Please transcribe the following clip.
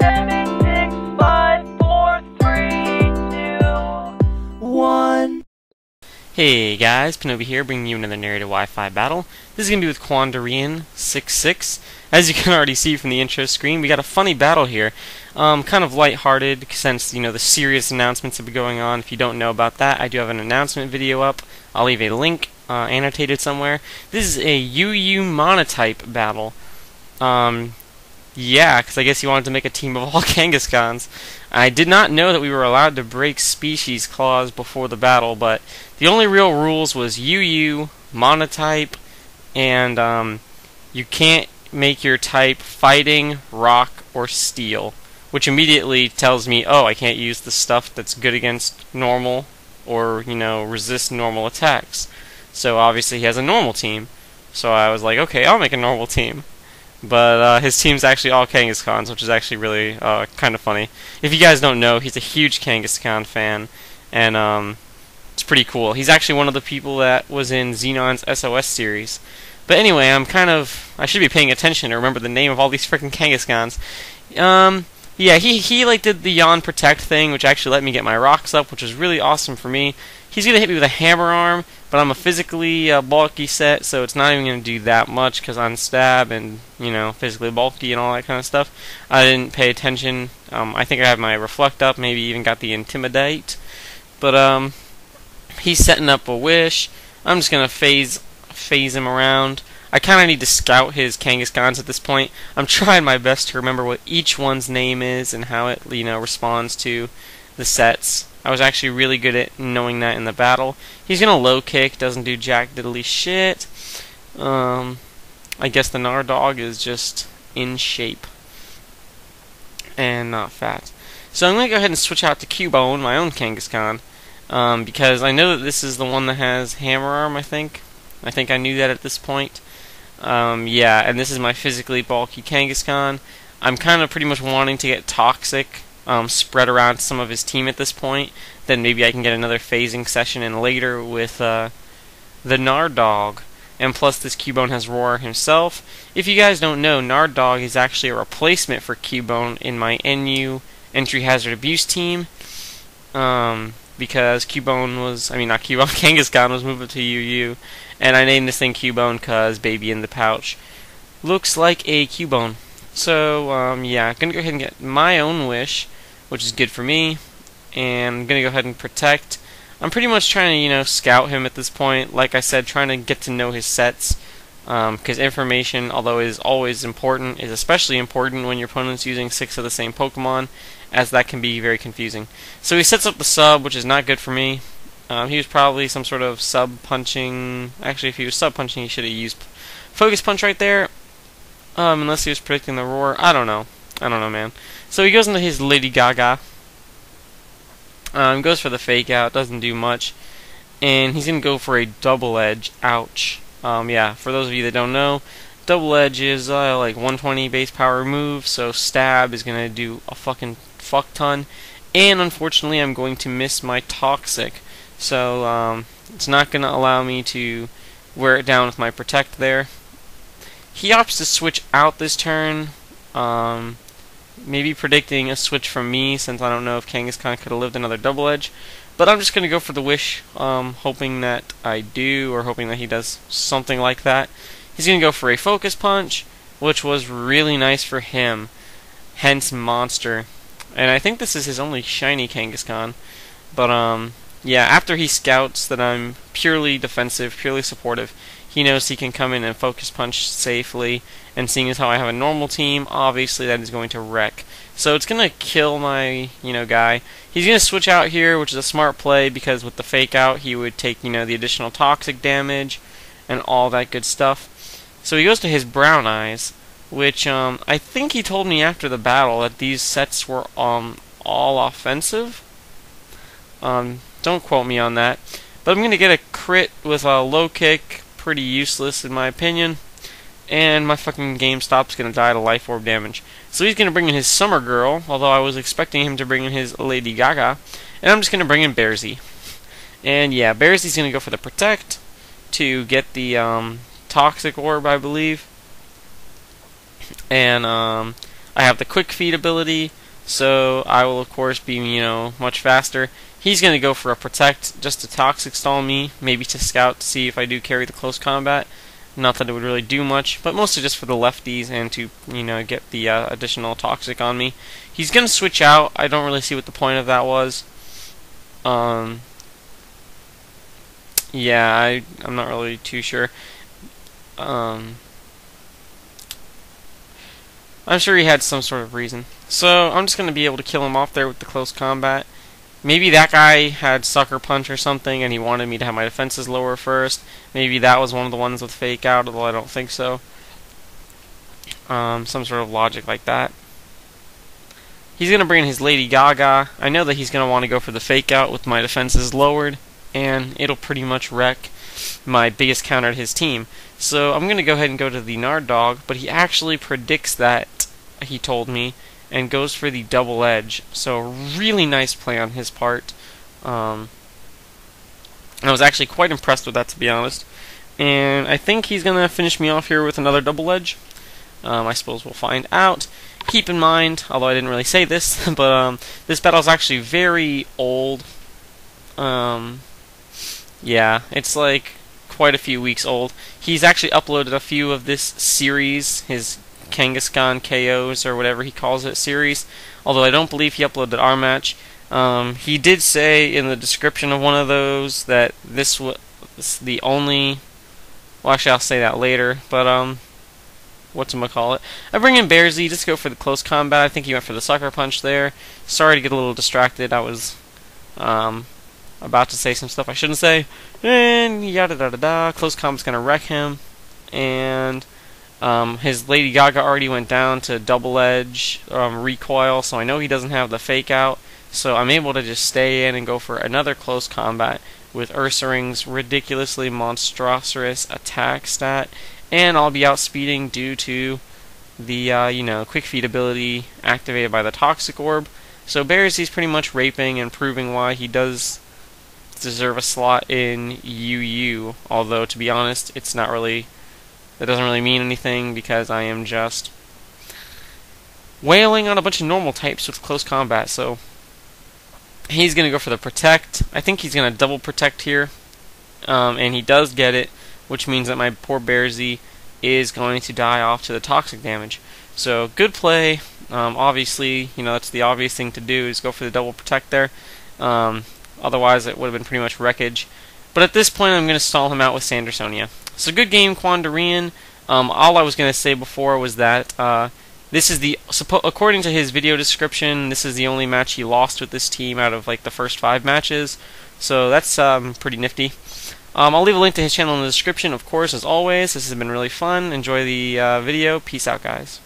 7, 6, 5, 4, 3, 2, 1. Hey guys, Pinobi here, bringing you another narrated Wi-Fi battle. This is going to be with KwandaoRen66. As you can already see from the intro screen, we got a funny battle here. Kind of lighthearted, since, the serious announcements have been going on. If you don't know about that, I do have an announcement video up. I'll leave a link annotated somewhere. This is a UU monotype battle. Yeah, because I guess he wanted to make a team of all Kangaskhan's. I did not know that we were allowed to break species clause before the battle, but the only real rules was UU, monotype, and you can't make your type fighting, rock, or steel, which immediately tells me, oh, I can't use the stuff that's good against normal or, resist normal attacks. So obviously he has a normal team. So I was like, okay, I'll make a normal team. But his team's actually all Kangaskhan's, which is actually really kind of funny. If you guys don't know, he's a huge Kangaskhan fan, and it's pretty cool. He's actually one of the people that was in Xenon's S.O.S series. But anyway, I should be paying attention to remember the name of all these freaking Kangaskhan's. Yeah, he like did the Yawn Protect thing, which actually let me get my rocks up, which was really awesome for me. He's gonna hit me with a hammer arm, but I'm a physically bulky set, so it's not even gonna do that much because I'm stab and physically bulky and all that kind of stuff. I didn't pay attention. I think I have my reflect up, maybe even got the intimidate, but he's setting up a wish. I'm just gonna phase him around. I kind of need to scout his Kangaskhan's at this point. I'm trying my best to remember what each one's name is and how it, responds to the sets. I was actually really good at knowing that in the battle. He's gonna low kick, doesn't do jack diddly shit. I guess the Nardog is just in shape and not fat. So I'm gonna go ahead and switch out to Cubone, my own Kangaskhan, because I know that this is the one that has hammer arm. I think I knew that at this point. Yeah, and this is my physically bulky Kangaskhan. I'm kind of pretty much wanting to get Toxic spread around some of his team at this point. Then maybe I can get another phasing session in later with the Nardog. And plus this Cubone has Roar himself. If you guys don't know, Nardog is actually a replacement for Cubone in my NU Entry Hazard Abuse team. Because Cubone was, not Cubone, Kangaskhan was moved to UU. And I named this thing Cubone because Baby in the Pouch looks like a Cubone. So, yeah, gonna go ahead and get my own wish, which is good for me. And I'm gonna go ahead and protect. I'm pretty much trying to, scout him at this point. Like I said, trying to get to know his sets. Because information, although is always important, is especially important when your opponent's using 6 of the same Pokemon, as that can be very confusing. So he sets up the sub, which is not good for me. He was probably some sort of sub-punching. Actually, if he was sub-punching, he should have used Focus Punch right there. Unless he was predicting the Roar. I don't know, man. So he goes into his Lady Gaga. Goes for the Fake Out, doesn't do much. And he's going to go for a Double Edge. Ouch. Yeah, for those of you that don't know, Double Edge is like 120 base power move, so Stab is going to do a fucking fuck ton. And unfortunately, I'm going to miss my Toxic. So, it's not going to allow me to wear it down with my Protect there. He opts to switch out this turn, maybe predicting a switch from me, since I don't know if Kangaskhan could have lived another Double Edge. But I'm just going to go for the wish, hoping that I do, or hoping that he does something like that. He's going to go for a Focus Punch, which was really nice for him, hence Monster. And I think this is his only shiny Kangaskhan. But, yeah, after he scouts that I'm purely defensive, purely supportive, he knows he can come in and Focus Punch safely, and seeing as how I have a normal team, obviously that is going to wreck. So it's going to kill my, guy. He's going to switch out here, which is a smart play, because with the Fake Out, he would take, the additional Toxic damage, and all that good stuff. So he goes to his Brown Eyes, which, I think he told me after the battle that these sets were, all offensive. Don't quote me on that. But I'm going to get a crit with a low kick, pretty useless in my opinion. And my fucking GameStop's going to die to Life Orb damage. So he's going to bring in his Summer Girl, although I was expecting him to bring in his Lady Gaga. And I'm just going to bring in Bearsy. And yeah, Bearsy's going to go for the Protect to get the Toxic Orb, I believe. And I I have the quick feed ability, so I will of course be, much faster. He's going to go for a protect just to toxic stall me, maybe to scout to see if I do carry the close combat. Not that it would really do much, but mostly just for the lefties and to, get the additional toxic on me. He's going to switch out. I don't really see what the point of that was. Yeah, I'm not really too sure. I'm sure he had some sort of reason. So I'm just going to be able to kill him off there with the close combat. Maybe that guy had sucker punch or something and he wanted me to have my defenses lower first. Maybe that was one of the ones with fake out, although I don't think so. Some sort of logic like that. He's going to bring in his Lady Gaga. I know that he's going to want to go for the fake out with my defenses lowered, and it'll pretty much wreck my biggest counter to his team. So I'm going to go ahead and go to the Nard Dog, but he actually predicts that, he told me, and goes for the double edge. So really nice play on his part. I was actually quite impressed with that, to be honest. And I think he's going to finish me off here with another double edge. I suppose we'll find out. Keep in mind, although I didn't really say this, but this battle is actually very old. Yeah, it's like quite a few weeks old. He's actually uploaded a few of this series, his Kangaskhan KOs or whatever he calls it series, although I don't believe he uploaded our match. He did say in the description of one of those that this was the only... Well, actually, I'll say that later, but whatchamacallit. I bring in Bearsy, just go for the close combat. I think he went for the sucker punch there. Sorry to get a little distracted. I was about to say some stuff I shouldn't say. And yada da da da. Close combat's gonna wreck him. And his Lady Gaga already went down to double edge recoil, so I know he doesn't have the fake out. So I'm able to just stay in and go for another close combat with Ursaring's ridiculously monstrous attack stat. And I'll be outspeeding due to the, quick feed ability activated by the Toxic Orb. So Bearsy's pretty much raping and proving why he does deserve a slot in UU. Although, to be honest, it's not really... That doesn't really mean anything because I am just wailing on a bunch of normal types with close combat. So he's going to go for the protect. I think he's going to double protect here. And he does get it, which means that my poor Bearsy is going to die off to the toxic damage. So, good play. Obviously, that's the obvious thing to do, is go for the double protect there. Otherwise, it would have been pretty much wreckage. But at this point, I'm going to stall him out with Sandersonia. So, good game, KwandaoRen. All I was going to say before was that this is the... according to his video description, this is the only match he lost with this team out of, like, the first 5 matches. So, that's pretty nifty. I'll leave a link to his channel in the description, of course, as always. This has been really fun. Enjoy the video. Peace out, guys.